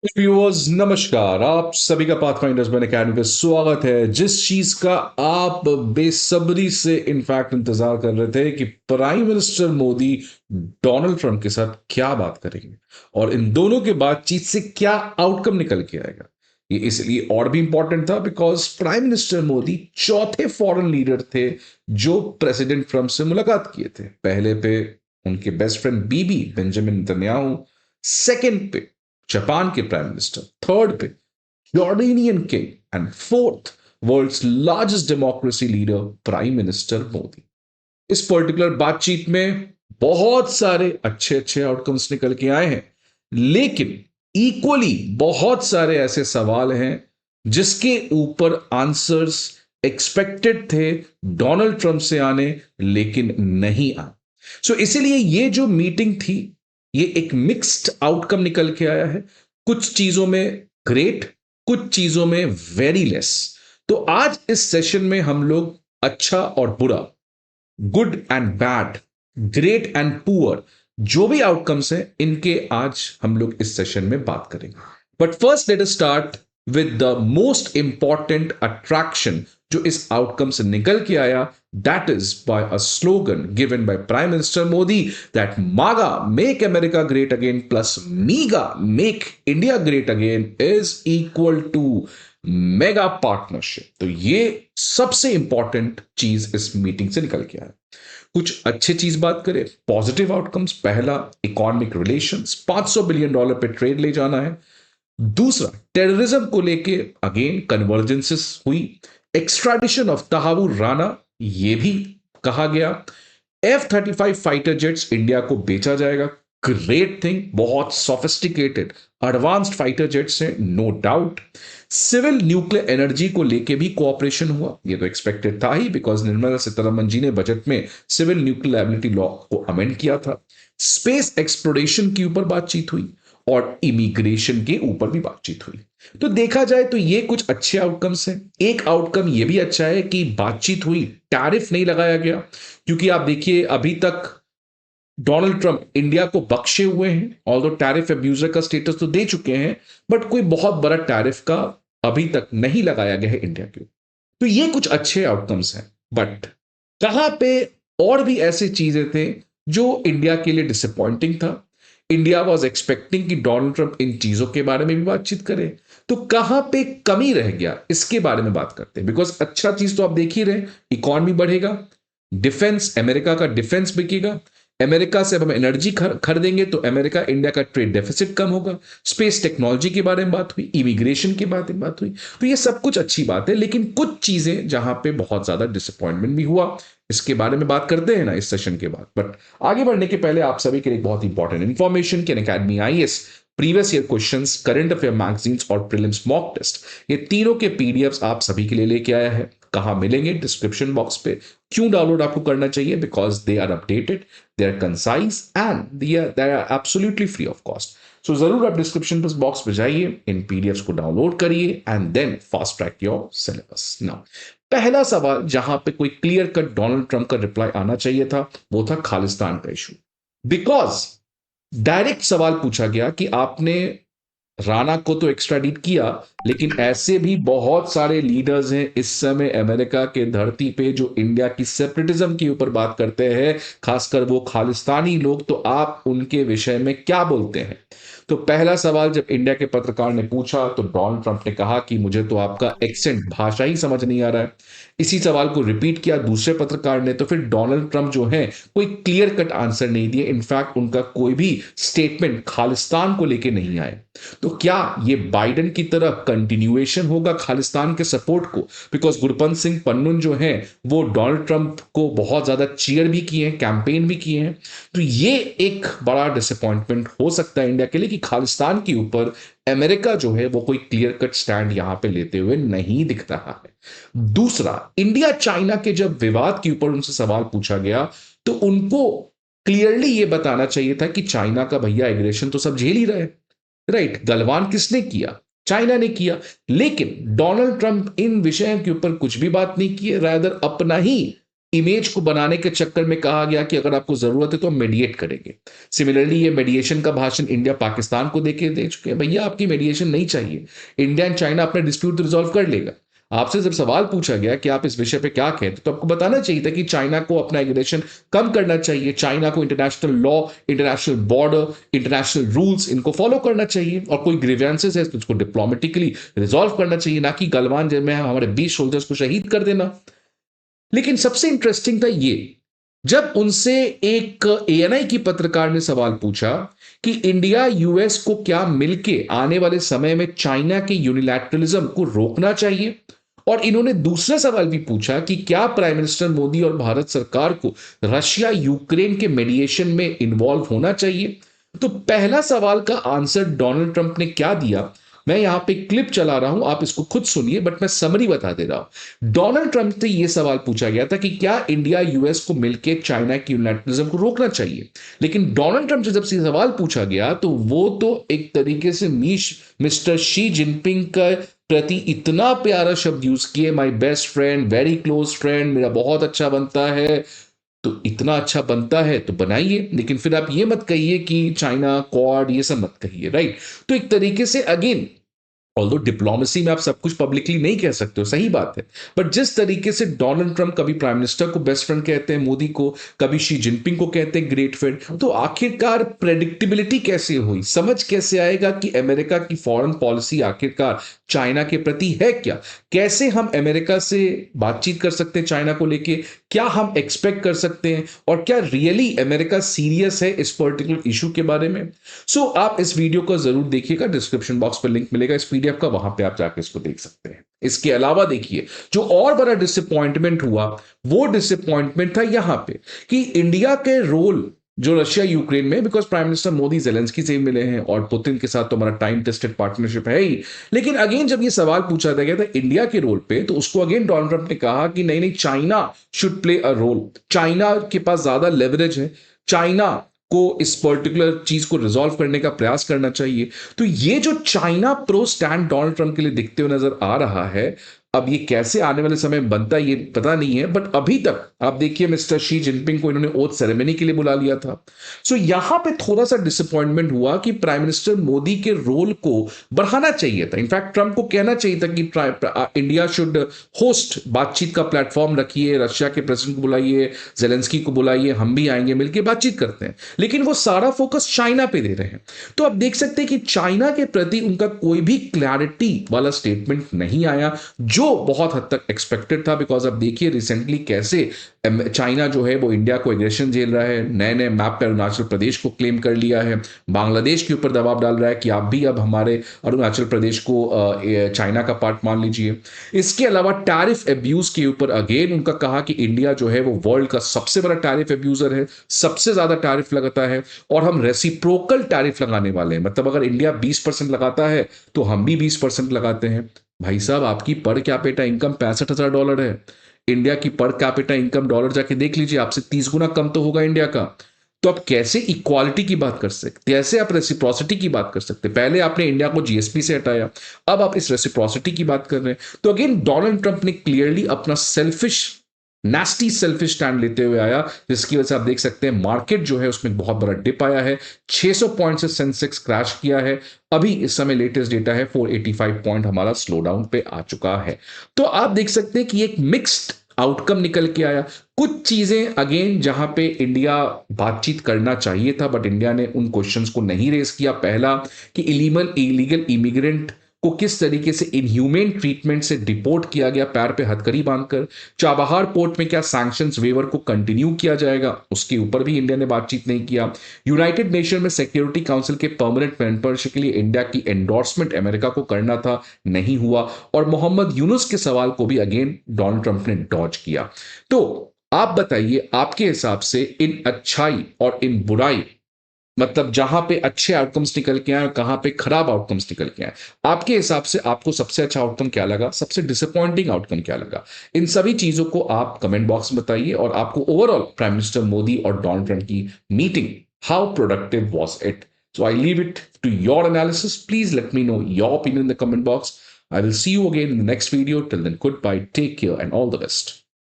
Viewers नमस्कार। आप सभी का पाथफाइंडर्स बन अकेडमी पे स्वागत है। जिस चीज का आप बेसब्री से इनफैक्ट इंतजार कर रहे थे कि prime minister Modi Donald Trump के साथ क्या बात करेंगे और इन दोनों के बातचीत से क्या आउटकम निकल के आएगा, ये इसलिए और भी इंपॉर्टेंट था बिकॉज प्राइम मिनिस्टर मोदी चौथे फॉरेन लीडर थे जो प्रेसिडेंट ट्रंप से मुलाकात किए थे। पहले पे उनके best friend Bibi Benjamin Netanyahu, second पे जापान के प्राइम मिनिस्टर, थर्ड पे Jordanian king and fourth world's largest democracy leader prime minister Modi. इस पर्टिकुलर बातचीत में बहुत सारे अच्छे अच्छे आउटकम्स निकल के आए हैं, लेकिन इक्वली बहुत सारे ऐसे सवाल हैं जिसके ऊपर आंसर्स एक्सपेक्टेड थे डोनाल्ड ट्रंप से आने, लेकिन नहीं आए। इसीलिए ये जो मीटिंग थी, ये एक मिक्स्ड आउटकम निकल के आया है। कुछ चीजों में ग्रेट, कुछ चीजों में वेरी लेस। तो आज इस सेशन में हम लोग अच्छा और बुरा, good and bad, great and poor, जो भी आउटकम्स हैं इनके आज हम लोग इस सेशन में बात करेंगे। But first let us start with the most important attraction जो इस आउटकम से निकल के आया। That is by a slogan given by prime minister Modi that MAGA make America great again plus MIGA make India great again is equal to mega partnership. तो ये सबसे important चीज इस मीटिंग से निकल के आया। कुछ अच्छी चीज बात करें, पॉजिटिव आउटकम्स। पहला, इकोनॉमिक रिलेशंस, $500 बिलियन पे ट्रेड ले जाना है। दूसरा, टेररिज्म को लेके अगेन कन्वर्जेंसेस हुई। एक्स्ट्राडिशन ऑफ तहावुर राणा, ये भी कहा गया। F-35 फाइटर जेट्स इंडिया को बेचा जाएगा, ग्रेट थिंग। बहुत सोफिस्टिकेटेड एडवांस्ड फाइटर जेट्स हैं, no doubt. Civil nuclear energy को लेके भी कोऑपरेशन हुआ, ये तो एक्सपेक्टेड था ही बिकॉज निर्मला सीतारमन जी ने बजट में सिविल न्यूक्लियर लायबिलिटी लॉ को अमेंड किया था। स्पेस एक्सप्लोरेशन के ऊपर बातचीत हुई और इमिग्रेशन के ऊपर भी बातचीत हुई। तो देखा जाए तो ये कुछ अच्छे आउटकम्स हैं। एक आउटकम ये भी अच्छा है कि बातचीत हुई, टैरिफ नहीं लगाया गया, क्योंकि आप देखिए अभी तक डोनाल्ड ट्रंप इंडिया को बख्शे हुए हैं, ऑल्दो टैरिफ अब्यूजर का स्टेटस तो दे चुके हैं, बट कोई बहुत बड़ा टैरिफ का अभी तक नहीं लगाया गया है इंडिया के। तो ये कुछ अच्छे आउटकम्स हैं। बट कहां पे और भी ऐसी चीजें थे जो इंडिया के लिए डिसअपॉइंटिंग था। इंडिया वॉज एक्सपेक्टिंग कि डोनाल्ड ट्रंप इन चीजों के बारे में भी बातचीत करे। तो कहां पे कमी रह गया, इसके बारे में बात करते हैं। बिकॉज अच्छा चीज तो आप देख ही रहे, इकॉनमी बढ़ेगा, डिफेंस, अमेरिका का डिफेंस बिकेगा, अमेरिका से अब हम एनर्जी खरीदेंगे तो अमेरिका इंडिया का ट्रेड डेफिसिट कम होगा। स्पेस टेक्नोलॉजी के बारे में बात हुई, इमिग्रेशन के बारे में बात हुई। तो ये सब कुछ अच्छी बात है, लेकिन कुछ चीजें जहां पे बहुत ज्यादा डिसअपॉइंटमेंट भी हुआ, इसके बारे में बात करते हैं ना इस सेशन के बाद। बट आगे बढ़ने के पहले आप सभी के लिए एक बहुत इंपॉर्टेंट इन्फॉर्मेशन कि academy IAS previous year questions, current affair magazines और प्रीलिम्स मॉक टेस्ट, ये तीनों के पीडीएफ्स आप सभी के लिए लेके आया है। कहां मिलेंगे? डिस्क्रिप्शन बॉक्स पे। क्यों डाउनलोड आपको करना चाहिए? Because they are updated, they are concise and they are absolutely free of cost. So जरूर आप डिस्क्रिप्शन बॉक्स पे जाइए, इन पीडीएफ्स को डाउनलोड करिए and then fast track your syllabus. Now पहला सवाल जहां पे कोई क्लियर कट डोनाल्ड ट्रंप का रिप्लाई आना चाहिए था, वो था खालिस्तान का इशू। बिकॉज डायरेक्ट सवाल पूछा गया कि आपने राणा को तो एक्स्ट्राडिट किया, लेकिन ऐसे भी बहुत सारे लीडर्स हैं इस समय अमेरिका के धरती पे जो इंडिया की सेपरेटिज्म के ऊपर बात करते हैं, खासकर वो खालिस्तानी लोग, तो आप उनके विषय में क्या बोलते हैं? तो पहला सवाल जब इंडिया के पत्रकार ने पूछा तो डोनाल्ड ट्रंप ने कहा कि मुझे तो आपका एक्सेंट, भाषा ही समझ नहीं आ रहा है। इसी सवाल को रिपीट किया दूसरे पत्रकार ने, तो फिर डोनाल्ड ट्रंप जो है कोई क्लियर कट आंसर नहीं दिए। इनफैक्ट उनका कोई भी स्टेटमेंट खालिस्तान को लेके नहीं आए। तो क्या ये बाइडेन की तरह कंटिन्यूएशन होगा खालिस्तान के सपोर्ट को? बिकॉज गुरपंत सिंह पन्नून जो है वो डोनाल्ड ट्रंप को बहुत ज्यादा चीयर भी किए हैं, कैंपेन भी किए हैं। तो ये एक बड़ा डिसअपॉइंटमेंट हो सकता है इंडिया के लिए कि खालिस्तान के ऊपर अमेरिका जो है वो कोई क्लियर कट स्टैंड यहां पे लेते हुए नहीं दिख रहा है। दूसरा, इंडिया चाइना के जब विवाद के ऊपर उनसे सवाल पूछा गया तो उनको क्लियरली ये बताना चाहिए था कि चाइना का भैया एग्रेशन तो सब झेल ही रहे, राइट? गलवान किसने किया? चाइना ने किया। लेकिन डोनाल्ड ट्रंप इन विषयों के ऊपर कुछ भी बात नहीं किए, रादर अपना ही इमेज को बनाने के चक्कर में कहा गया कि अगर आपको जरूरत है तो हम मेडिएट करेंगे। सिमिलरली ये मेडिएशन का भाषण इंडिया पाकिस्तान को देके दे चुके हैं, भैया आपकी मेडिएशन नहीं चाहिए, इंडिया एंड चाइना अपना डिस्प्यूट रिजॉल्व कर लेगा। आपसे जब सवाल पूछा गया कि आप इस विषय पे क्या कहते, तो आपको बताना चाहिए था कि चाइना को अपना एग्रेशन कम करना चाहिए, चाइना को international law, international border, international rules इनको फॉलो करना चाहिए, और कोई ग्रीवेंसेस है तो उसको डिप्लोमेटिकली रिजॉल्व करना चाहिए, ना कि गलवान में हमारे 20 सोल्जर्स को शहीद कर देना। लेकिन सबसे इंटरेस्टिंग था ये, जब उनसे एक एएनआई की पत्रकार ने सवाल पूछा कि इंडिया यूएस को क्या मिलके आने वाले समय में चाइना के यूनिलैटरलिज्म को रोकना चाहिए, और इन्होंने दूसरा सवाल भी पूछा कि क्या प्राइम मिनिस्टर मोदी और भारत सरकार को रशिया यूक्रेन के मेडिएशन में इन्वॉल्व होना चाहिए। तो पहला सवाल का आंसर डोनाल्ड ट्रंप ने क्या दिया, मैं यहां पे क्लिप चला रहा हूं, आप इसको खुद सुनिए, बट मैं समरी बता दे रहा हूं। डोनाल्ड ट्रंप से यह सवाल पूछा गया था कि क्या इंडिया यूएस को मिलकर चाइना की यूनिलैटरलिज्म को रोकना चाहिए। लेकिन डोनाल्ड ट्रंप से जब से सवाल पूछा गया तो वो तो एक तरीके से मिस्टर शी जिनपिंग का प्रति इतना प्यारा शब्द यूज किए, my best friend, very close friend, मेरा बहुत अच्छा बनता है। तो इतना अच्छा बनता है तो बनाइए, लेकिन फिर आप ये मत कहिए कि चाइना क्वाड, ये सब मत कहिए, राइट। तो एक तरीके से अगेन, ऑल्दो डिप्लोमेसी में आप सब कुछ पब्लिकली नहीं कह सकते हो, सही बात है, बट जिस तरीके से डोनाल्ड ट्रंप कभी प्राइम मिनिस्टर को बेस्ट फ्रेंड कहते हैं मोदी को, कभी शी जिनपिंग को कहते हैं ग्रेट फ्रेंड, तो आखिरकार प्रेडिक्टेबिलिटी कैसे हुई, समझ कैसे आएगा कि अमेरिका की फॉरेन पॉलिसी आखिरकार चाइना के प्रति है क्या, कैसे हम अमेरिका से बातचीत कर सकते हैं चाइना को लेके, क्या हम एक्सपेक्ट कर सकते हैं, और क्या रियली अमेरिका सीरियस है इस पर्टिकुलर इशू के बारे में। सो आप इस वीडियो को जरूर देखिएगा, डिस्क्रिप्शन बॉक्स पर लिंक मिलेगा इस पीडीएफ का, वहां पे आप जाकर इसको देख सकते हैं। इसके अलावा देखिए, जो और बड़ा डिसअपॉइंटमेंट हुआ वो डिसअपॉइंटमेंट था यहां पे कि इंडिया के रोल जो रशिया यूक्रेन में, because prime minister Modi Zelensky से मिले हैं और पुतिन के साथ तो हमारा टाइम टेस्टेड पार्टनरशिप है ही, लेकिन अगेन जब ये सवाल पूछा गया था इंडिया के रोल पे, तो उसको अगेन डोनाल्ड ट्रंप ने कहा कि नहीं नहीं, China should play a role, China के पास ज्यादा लेवरेज है, चाइना को इस पर्टिकुलर चीज को रिजॉल्व करने का प्रयास करना चाहिए। तो ये जो China pro stand Donald Trump के लिए दिखते हुए नजर आ रहा है, अब ये कैसे आने वाले समय में बनता है ये पता नहीं है, बट अभी तक आप देखिए मिस्टर शी जिनपिंग को इन्होंने ओथ सेरेमनी के लिए बुला लिया था। सो यहां पे थोड़ा सा डिसअपॉइंटमेंट हुआ कि प्राइम मिनिस्टर मोदी के रोल को बढ़ाना चाहिए था, इनफैक्ट ट्रंप को कहना चाहिए था कि इंडिया शुड होस्ट, बातचीत का प्लेटफॉर्म रखिए, रशिया के प्रेसिडेंट को बुलाइए, जेलेंस्की को बुलाइए, हम भी आएंगे, मिलकर बातचीत करते हैं, लेकिन वो सारा फोकस चाइना पे दे रहे हैं। तो आप देख सकते हैं कि चाइना के प्रति उनका कोई भी क्लैरिटी वाला स्टेटमेंट नहीं आया, जो बहुत हद तक एक्सपेक्टेड था, बिकॉज अब देखिए रिसेंटली कैसे चाइना जो है वो इंडिया को एग्रेशन झेल रहा है, नए नए मैप पे अरुणाचल प्रदेश को क्लेम कर लिया है, बांग्लादेश के ऊपर दबाव डाल रहा है कि आप भी अब हमारे अरुणाचल प्रदेश को चाइना का पार्ट मान लीजिए। इसके अलावा टैरिफ एब्यूज के ऊपर अगेन उनका कहा कि इंडिया जो है वो वर्ल्ड का सबसे बड़ा टैरिफ एब्यूजर है, सबसे ज्यादा टैरिफ लगाता है, और हम रेसिप्रोकल टैरिफ लगाने वाले हैं, मतलब अगर इंडिया 20% लगाता है तो हम भी 20% लगाते हैं। भाई साहब, आपकी पर कैपिटा इनकम $65,000 है, इंडिया की पर कैपिटा इनकम डॉलर जाके देख लीजिए, आपसे 30 गुना कम तो होगा इंडिया का। तो आप कैसे इक्वालिटी की बात कर सकते, कैसे आप रेसिप्रोसिटी की बात कर सकते, पहले आपने इंडिया को जीएसपी से हटाया, अब आप इस रेसिप्रोसिटी की बात कर रहे हैं। तो अगेन डोनाल्ड ट्रंप ने क्लियरली अपना सेल्फिश, नास्टी सेल्फिश स्टैंड लेते हुए आया, जिसकी वजह से आप देख सकते हैं मार्केट जो है उसमें बहुत बड़ा डिप आया है, 600 पॉइंट से सेंसेक्स क्रैश किया है, अभी इस समय लेटेस्ट डेटा है 485 पॉइंट हमारा स्लो डाउन पे आ चुका है। तो आप देख सकते हैं कि एक मिक्स्ड आउटकम निकल के आया। कुछ चीजें अगेन जहां पे इंडिया बातचीत करना चाहिए था, बट इंडिया ने उन क्वेश्चंस को नहीं रेस किया। पहला कि इलीगल इमिग्रेंट को किस तरीके से इनह्यूमेन ट्रीटमेंट से डिपोर्ट किया गया, पैर पे हथकड़ी बांधकर। चाबहार पोर्ट में क्या सैंक्शंस वेवर को कंटिन्यू किया जाएगा, उसके ऊपर भी इंडिया ने बातचीत नहीं किया। यूनाइटेड नेशन में सिक्योरिटी काउंसिल के परमानेंट मेंबरशिप के लिए इंडिया की एंडोर्समेंट अमेरिका को करना था, नहीं हुआ। और मोहम्मद यूनुस के सवाल को भी अगेन डोनाल्ड ट्रंप ने डॉज किया। तो आप बताइए, आपके हिसाब से इन अच्छाई और इन बुराई, मतलब जहां पे अच्छे आउटकम्स निकल के आए और कहां पे खराब आउटकम्स निकल के आए, आपके हिसाब से आपको सबसे अच्छा आउटकम क्या लगा, सबसे डिसअपॉइंटिंग आउटकम क्या लगा? इन सभी चीजों को आप कमेंट बॉक्स में बताइए। और आपको ओवरऑल प्राइम मिनिस्टर मोदी और डोनाल्ड ट्रंप की meeting, how productive was it? So I leave it to your analysis. Please let me know your opinion in the comment box. I will see you again in the next video. Till then, goodbye, take care, and all the best.